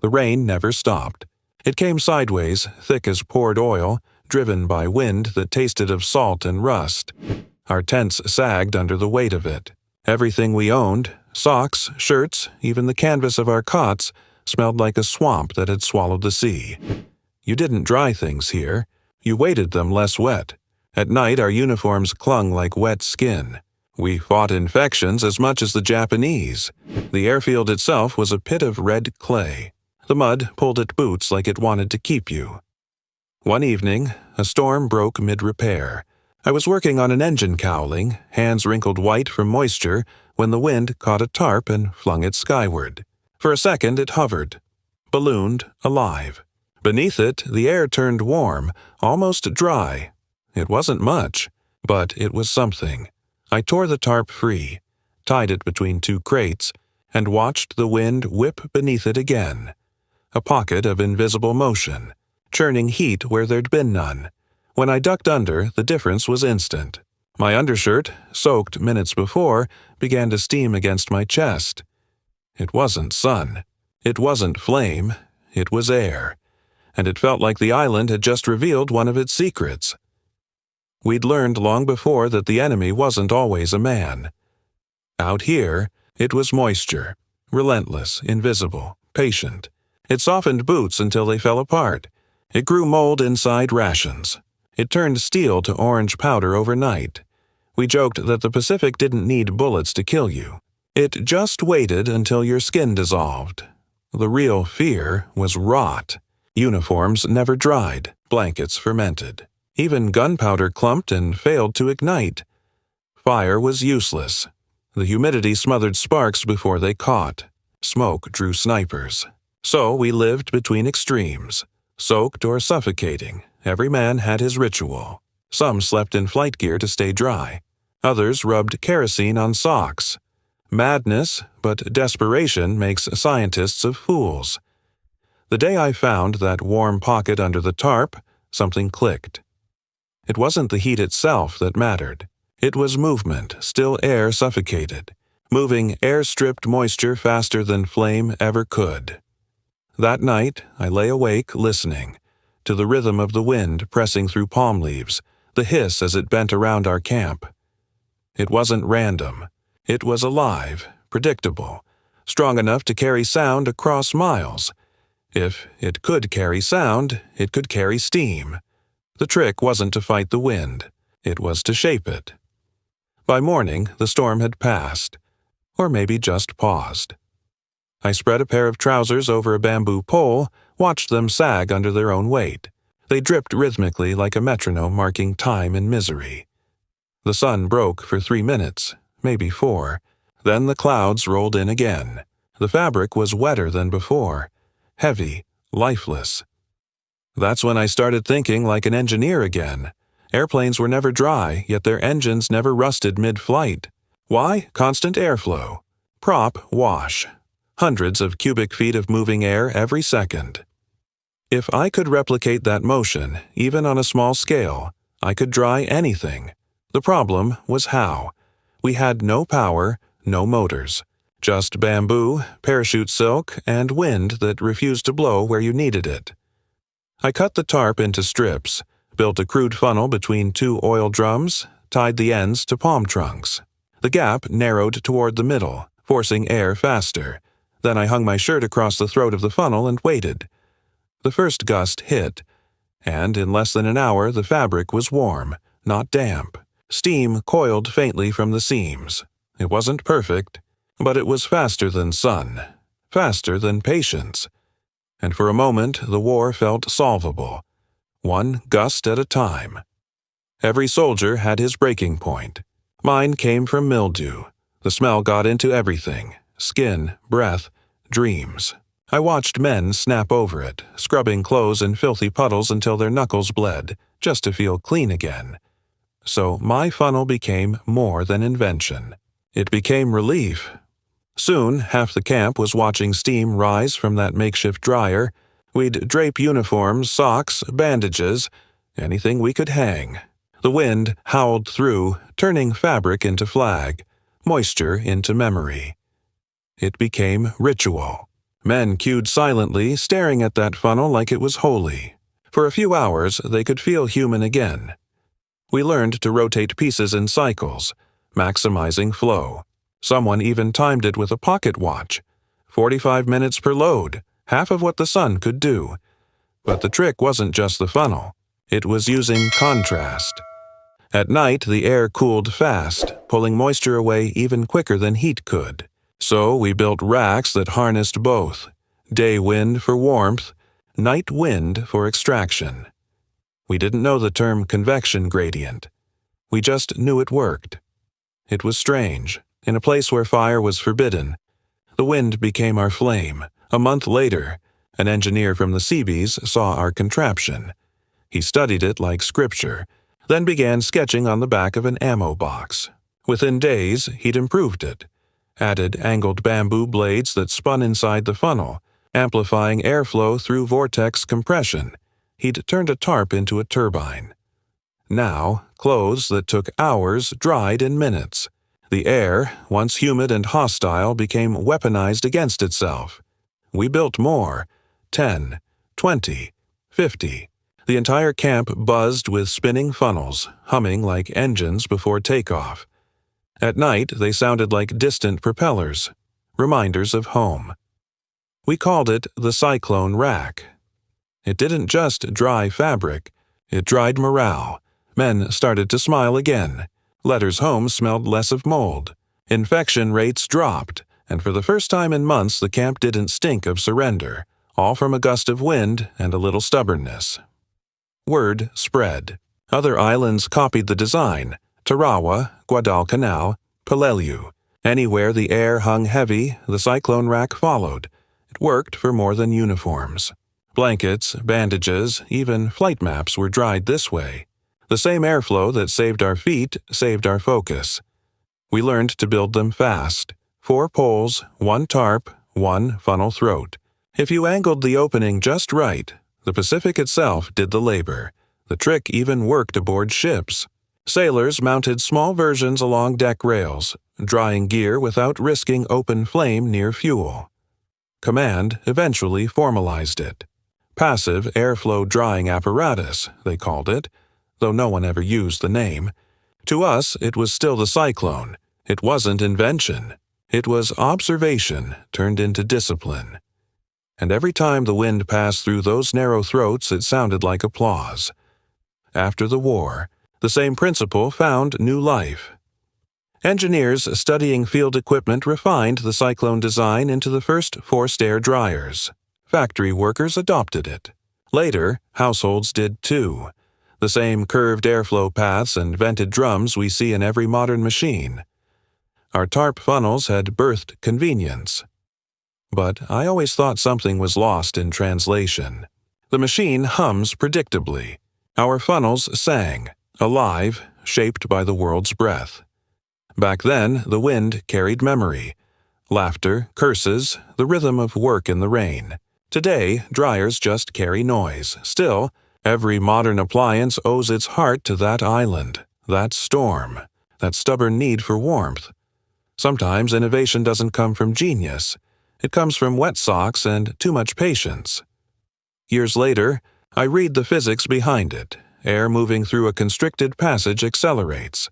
The rain never stopped. It came sideways, thick as poured oil, driven by wind that tasted of salt and rust. Our tents sagged under the weight of it. Everything we owned, socks, shirts, even the canvas of our cots, smelled like a swamp that had swallowed the sea. You didn't dry things here. You weighted them less wet. At night, our uniforms clung like wet skin. We fought infections as much as the Japanese. The airfield itself was a pit of red clay. The mud pulled at boots like it wanted to keep you. One evening, a storm broke mid-repair. I was working on an engine cowling, hands wrinkled white from moisture, when the wind caught a tarp and flung it skyward. For a second it hovered, ballooned, alive. Beneath it, the air turned warm, almost dry. It wasn't much, but it was something. I tore the tarp free, tied it between two crates, and watched the wind whip beneath it again. A pocket of invisible motion, churning heat where there'd been none. When I ducked under, the difference was instant. My undershirt, soaked minutes before, began to steam against my chest. It wasn't sun. It wasn't flame. It was air. And it felt like the island had just revealed one of its secrets. We'd learned long before that the enemy wasn't always a man. Out here, it was moisture, relentless, invisible, patient. It softened boots until they fell apart. It grew mold inside rations. It turned steel to orange powder overnight. We joked that the Pacific didn't need bullets to kill you. It just waited until your skin dissolved. The real fear was rot. Uniforms never dried, blankets fermented. Even gunpowder clumped and failed to ignite. Fire was useless. The humidity smothered sparks before they caught. Smoke drew snipers. So we lived between extremes, soaked or suffocating. Every man had his ritual. Some slept in flight gear to stay dry. Others rubbed kerosene on socks. Madness, but desperation makes scientists of fools. The day I found that warm pocket under the tarp, something clicked. It wasn't the heat itself that mattered. It was movement, still air suffocated, moving air-stripped moisture faster than flame ever could. That night, I lay awake listening to the rhythm of the wind pressing through palm leaves, the hiss as it bent around our camp. It wasn't random. It was alive, predictable, strong enough to carry sound across miles. If it could carry sound, it could carry steam. The trick wasn't to fight the wind. It was to shape it. By morning, the storm had passed, or maybe just paused. I spread a pair of trousers over a bamboo pole, watched them sag under their own weight. They dripped rhythmically like a metronome marking time and misery. The sun broke for 3 minutes, maybe 4. Then the clouds rolled in again. The fabric was wetter than before, heavy, lifeless. That's when I started thinking like an engineer again. Airplanes were never dry, yet their engines never rusted mid-flight. Why? Constant airflow. Prop wash. Hundreds of cubic feet of moving air every second. If I could replicate that motion, even on a small scale, I could dry anything. The problem was how. We had no power, no motors. Just bamboo, parachute silk, and wind that refused to blow where you needed it. I cut the tarp into strips, built a crude funnel between 2 oil drums, tied the ends to palm trunks. The gap narrowed toward the middle, forcing air faster. Then I hung my shirt across the throat of the funnel and waited. The first gust hit, and in less than an hour the fabric was warm, not damp. Steam coiled faintly from the seams. It wasn't perfect, but it was faster than sun, faster than patience. And for a moment the war felt solvable, one gust at a time. Every soldier had his breaking point. Mine came from mildew. The smell got into everything, skin, breath, dreams. I watched men snap over it, scrubbing clothes in filthy puddles until their knuckles bled, just to feel clean again. So my funnel became more than invention. It became relief. Soon, half the camp was watching steam rise from that makeshift dryer. We'd drape uniforms, socks, bandages, anything we could hang. The wind howled through, turning fabric into flag, moisture into memory. It became ritual. Men queued silently, staring at that funnel like it was holy. For a few hours, they could feel human again. We learned to rotate pieces in cycles, maximizing flow. Someone even timed it with a pocket watch. 45 minutes per load, half of what the sun could do. But the trick wasn't just the funnel. It was using contrast. At night, the air cooled fast, pulling moisture away even quicker than heat could. So we built racks that harnessed both. Day wind for warmth, night wind for extraction. We didn't know the term convection gradient. We just knew it worked. It was strange. In a place where fire was forbidden, the wind became our flame. A month later, an engineer from the Seabees saw our contraption. He studied it like scripture, then began sketching on the back of an ammo box. Within days, he'd improved it, added angled bamboo blades that spun inside the funnel, amplifying airflow through vortex compression. He'd turned a tarp into a turbine. Now, clothes that took hours dried in minutes. The air, once humid and hostile, became weaponized against itself. We built more, 10, 20, 50. The entire camp buzzed with spinning funnels, humming like engines before takeoff. At night, they sounded like distant propellers, reminders of home. We called it the Cyclone Rack. It didn't just dry fabric, it dried morale. Men started to smile again. Letters home smelled less of mold. Infection rates dropped, and for the first time in months the camp didn't stink of surrender, all from a gust of wind and a little stubbornness. Word spread. Other islands copied the design: Tarawa, Guadalcanal, Peleliu. Anywhere the air hung heavy, the cyclone rack followed. It worked for more than uniforms. Blankets, bandages, even flight maps were dried this way. The same airflow that saved our feet saved our focus. We learned to build them fast. 4 poles, 1 tarp, 1 funnel throat. If you angled the opening just right, the Pacific itself did the labor. The trick even worked aboard ships. Sailors mounted small versions along deck rails, drying gear without risking open flame near fuel. Command eventually formalized it. Passive airflow drying apparatus, they called it, though no one ever used the name. To us, it was still the cyclone. It wasn't invention. It was observation turned into discipline. And every time the wind passed through those narrow throats, it sounded like applause. After the war, the same principle found new life. Engineers studying field equipment refined the cyclone design into the first forced air dryers. Factory workers adopted it. Later, households did too. The same curved airflow paths and vented drums we see in every modern machine. Our tarp funnels had birthed convenience. But I always thought something was lost in translation. The machine hums predictably. Our funnels sang, alive, shaped by the world's breath. Back then, the wind carried memory. Laughter, curses, the rhythm of work in the rain. Today, dryers just carry noise. Still, every modern appliance owes its heart to that island, that storm, that stubborn need for warmth. Sometimes innovation doesn't come from genius. It comes from wet socks and too much patience. Years later, I read the physics behind it. Air moving through a constricted passage accelerates.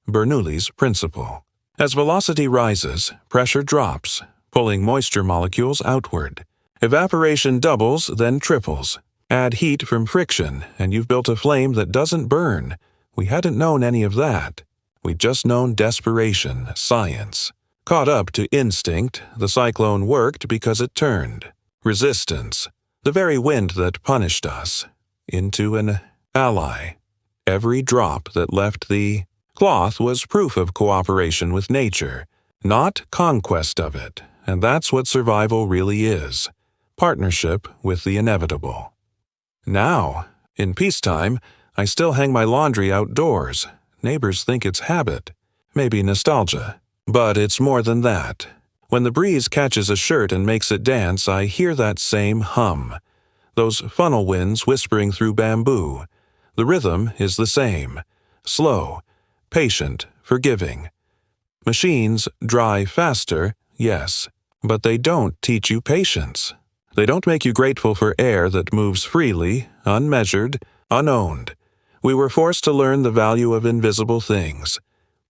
Bernoulli's principle. As velocity rises, pressure drops, pulling moisture molecules outward. Evaporation doubles, then triples. Add heat from friction, and you've built a flame that doesn't burn. We hadn't known any of that. We'd just known desperation, science. Caught up to instinct, the cyclone worked because it turned. Resistance, the very wind that punished us, into an ally. Every drop that left the cloth was proof of cooperation with nature, not conquest of it, and that's what survival really is. Partnership with the inevitable. Now, in peacetime, I still hang my laundry outdoors. Neighbors think it's habit, maybe nostalgia. But it's more than that. When the breeze catches a shirt and makes it dance, I hear that same hum. Those funnel winds whispering through bamboo. The rhythm is the same. Slow, patient, forgiving. Machines dry faster, yes, But they don't teach you patience. They don't make you grateful for air that moves freely, unmeasured, unowned. We were forced to learn the value of invisible things: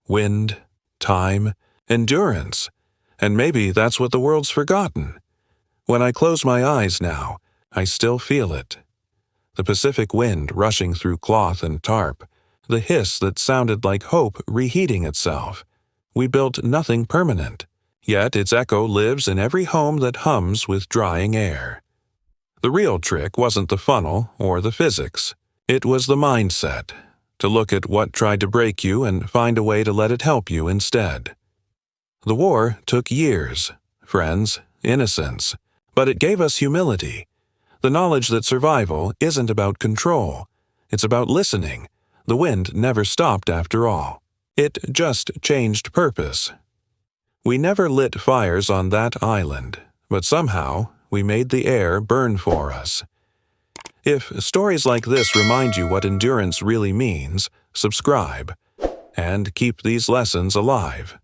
wind, time, endurance. And maybe that's what the world's forgotten. When I close my eyes now, I still feel it. The Pacific wind rushing through cloth and tarp, the hiss that sounded like hope reheating itself. We built nothing permanent, yet its echo lives in every home that hums with drying air. The real trick wasn't the funnel or the physics. It was the mindset, to look at what tried to break you and find a way to let it help you instead. The war took years, friends, innocence, but it gave us humility. The knowledge that survival isn't about control. It's about listening. The wind never stopped after all. It just changed purpose. We never lit fires on that island, but somehow we made the air burn for us. If stories like this remind you what endurance really means, subscribe and keep these lessons alive.